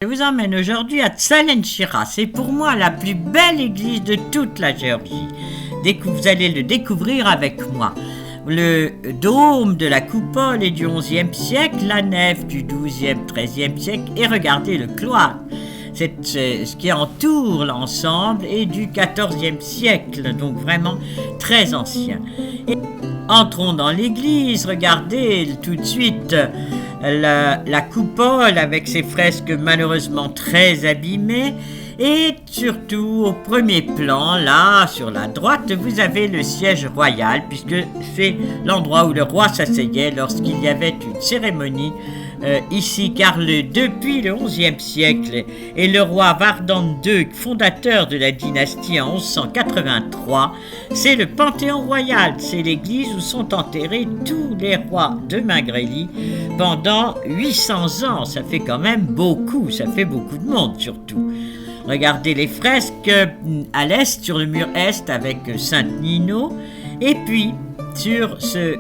Je vous emmène aujourd'hui à Tsalenchira. C'est pour moi la plus belle église de toute la Géorgie. Vous allez le découvrir avec moi. Le dôme de la coupole est du XIe siècle, la nef du XIIe, XIIIe siècle et regardez le cloître. Ce qui entoure l'ensemble est du XIVe siècle, donc vraiment très ancien. Et entrons dans l'église, regardez tout de suite la coupole avec ses fresques malheureusement très abîmées. Et surtout, au premier plan, là, sur la droite, vous avez le siège royal, puisque c'est l'endroit où le roi s'asseyait lorsqu'il y avait une cérémonie ici, car depuis le XIe siècle, et le roi Vardan II, fondateur de la dynastie en 1183, c'est le Panthéon royal, c'est l'église où sont enterrés tous les rois de Mingrélie pendant 800 ans. Ça fait quand même beaucoup, ça fait beaucoup de monde surtout. Regardez les fresques à l'est, sur le mur est avec Sainte Nino. Et puis, sur ce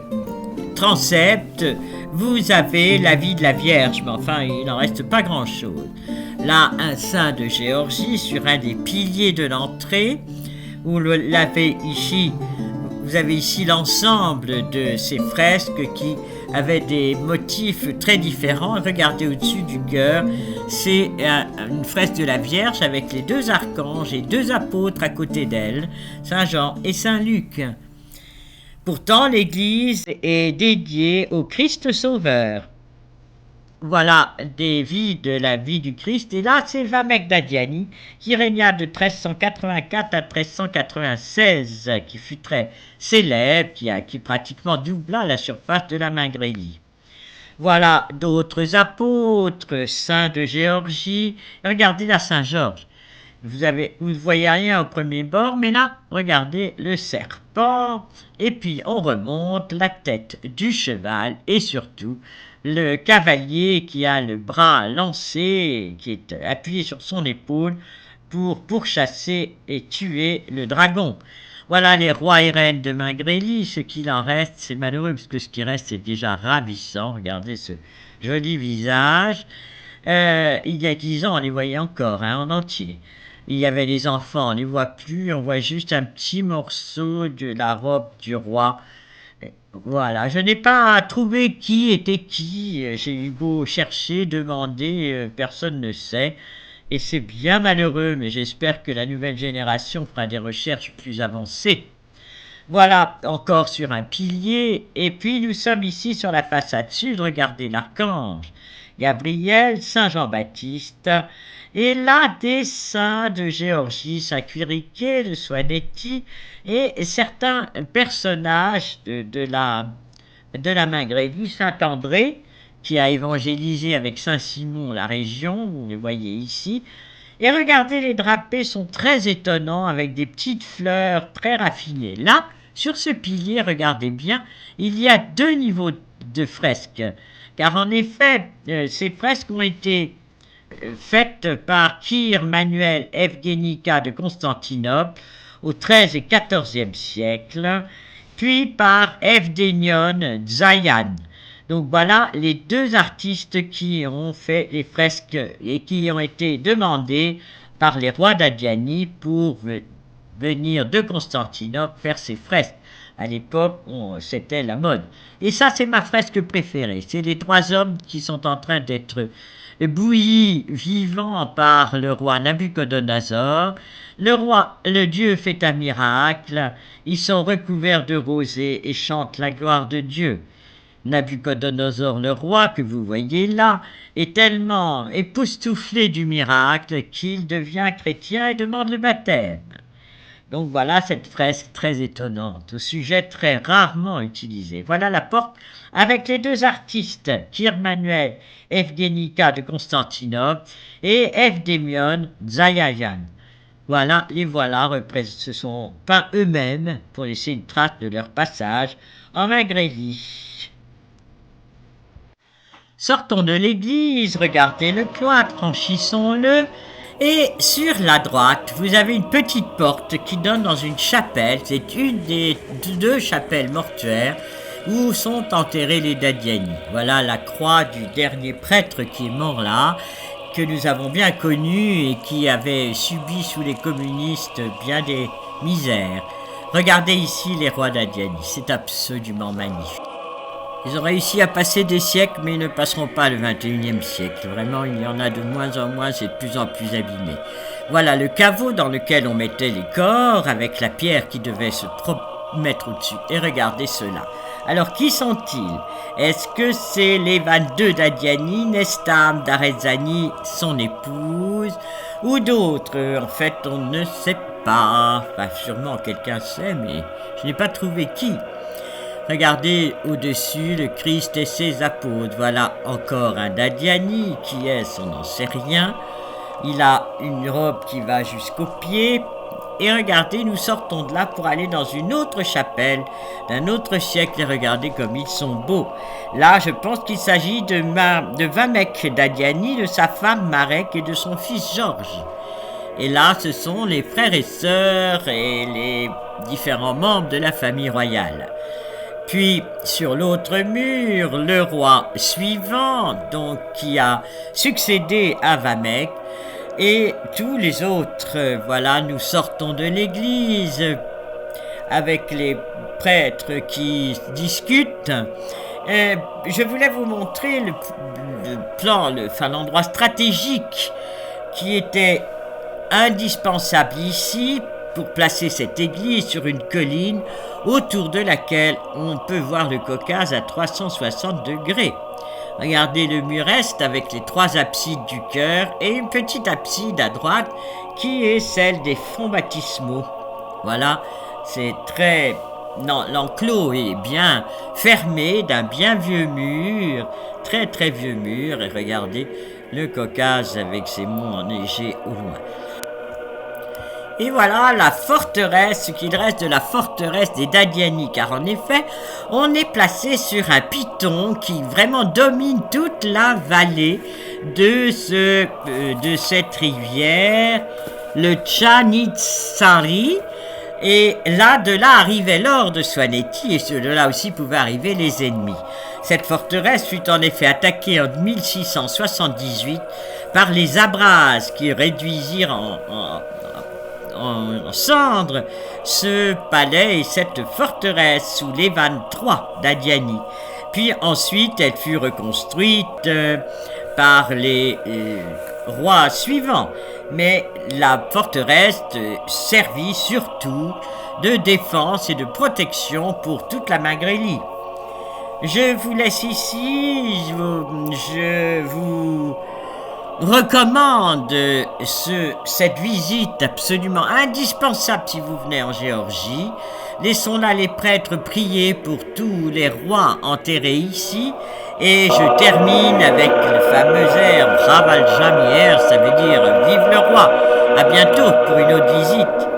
transept, vous avez la vie de la Vierge. Mais enfin, il n'en reste pas grand-chose. Là, un saint de Géorgie sur un des piliers de l'entrée. Vous avez ici l'ensemble de ces fresques qui avaient des motifs très différents. Regardez au-dessus du chœur, c'est une fresque de la Vierge avec les deux archanges et deux apôtres à côté d'elle, Saint Jean et Saint Luc. Pourtant, l'église est dédiée au Christ Sauveur. Voilà des vies de la vie du Christ. Et là, c'est Vamek Dadiani, qui régna de 1384 à 1396, qui fut très célèbre, qui pratiquement doubla la surface de la Mingrélie. Voilà d'autres apôtres, saints de Géorgie. Regardez la Saint-Georges. Vous ne voyez rien au premier bord, mais là, regardez le serpent. Et puis, on remonte la tête du cheval et surtout le cavalier qui a le bras lancé, qui est appuyé sur son épaule pour pourchasser et tuer le dragon. Voilà les rois et reines de Mingrélie. Ce qu'il en reste, c'est malheureux, parce que ce qui reste, c'est déjà ravissant. Regardez ce joli visage. Il y a 10 ans, on les voyait encore, en entier. Il y avait les enfants, on ne les voit plus, on voit juste un petit morceau de la robe du roi. Voilà, je n'ai pas trouvé qui était qui, j'ai eu beau chercher, demander, personne ne sait. Et c'est bien malheureux, mais j'espère que la nouvelle génération fera des recherches plus avancées. Voilà, encore sur un pilier, et puis nous sommes ici sur la façade sud, regardez l'archange Gabriel, Saint Jean-Baptiste, et là des saints de Géorgie, Saint Quiriqué, de Swanetti, et certains personnages de la Mingrélie, Saint André, qui a évangélisé avec Saint Simon la région, vous le voyez ici. Et regardez, les drapés sont très étonnants, avec des petites fleurs très raffinées. Là, sur ce pilier, regardez bien, il y a 2 niveaux de fresques. Car en effet, ces fresques ont été faites par Kir Manuel Evgenica de Constantinople au XIIIe et XIVe siècle, puis par Evdenion Zayan. Donc voilà les 2 artistes qui ont fait les fresques et qui ont été demandés par les rois d'Adiani pour venir de Constantinople faire ces fresques. À l'époque, c'était la mode. Et ça, c'est ma fresque préférée. C'est les 3 hommes qui sont en train d'être bouillis vivants par le roi Nabuchodonosor. Le Dieu fait un miracle. Ils sont recouverts de rosée et chantent la gloire de Dieu. Nabuchodonosor, le roi que vous voyez là, est tellement époustouflé du miracle qu'il devient chrétien et demande le baptême. Donc voilà cette fresque très étonnante, au sujet très rarement utilisé. Voilà la porte avec les 2 artistes, Kir Manuel Evgenica de Constantinople et Evdemion Zayayan. Voilà, les voilà, se sont peints eux-mêmes pour laisser une trace de leur passage en Mingrélie. Sortons de l'église, regardez le cloître, franchissons-le. Et sur la droite, vous avez une petite porte qui donne dans une chapelle. C'est une des 2 chapelles mortuaires où sont enterrés les Dadiani. Voilà la croix du dernier prêtre qui est mort là, que nous avons bien connu et qui avait subi sous les communistes bien des misères. Regardez ici les rois d'Adiani, c'est absolument magnifique. Ils ont réussi à passer des siècles, mais ils ne passeront pas le 21e siècle. Vraiment, il y en a de moins en moins, c'est de plus en plus abîmé. Voilà le caveau dans lequel on mettait les corps, avec la pierre qui devait se mettre au-dessus. Et regardez cela. Alors, qui sont-ils? Est-ce que c'est les 22 d'Adiani, Nestam d'Arezani, son épouse, ou d'autres? En fait, on ne sait pas. Enfin, sûrement quelqu'un sait, mais je n'ai pas trouvé qui. Regardez au-dessus le Christ et ses apôtres. Voilà encore un d'Adiani. Qui est-ce? On n'en sait rien. Il a une robe qui va jusqu'aux pieds. Et regardez, nous sortons de là pour aller dans une autre chapelle d'un autre siècle. Et regardez comme ils sont beaux. Là, je pense qu'il s'agit de Vamek d'Adiani, de sa femme Marek et de son fils Georges. Et là, ce sont les frères et sœurs et les différents membres de la famille royale. Puis, sur l'autre mur, le roi suivant, donc qui a succédé à Vamek, et tous les autres. Voilà, nous sortons de l'église avec les prêtres qui discutent. Je voulais vous montrer le plan, l'endroit stratégique qui était indispensable ici pour placer cette église sur une colline autour de laquelle on peut voir le Caucase à 360 degrés. Regardez le mur est avec les 3 absides du chœur et une petite abside à droite qui est celle des fonds baptismaux. Voilà, c'est très... Non, l'enclos est bien fermé d'un bien vieux mur, très très vieux mur. Et regardez le Caucase avec ses monts enneigés au loin. Et voilà la forteresse, ce qu'il reste de la forteresse des Dadiani, car en effet, on est placé sur un piton qui vraiment domine toute la vallée de cette rivière, le Tchanitsari. Et là, de là arrivait l'or de Swanetti, et de là aussi pouvaient arriver les ennemis. Cette forteresse fut en effet attaquée en 1678 par les Abrazes qui réduisirent en cendres ce palais et cette forteresse sous l'Evan III d'Adiani. Puis ensuite, elle fut reconstruite par les rois suivants. Mais la forteresse servit surtout de défense et de protection pour toute la Magrélie. Je vous laisse ici, je vous recommande cette visite absolument indispensable si vous venez en Géorgie. Laissons là les prêtres prier pour tous les rois enterrés ici. Et je termine avec le fameux air Raval Jamier, ça veut dire vive le roi. À bientôt pour une autre visite.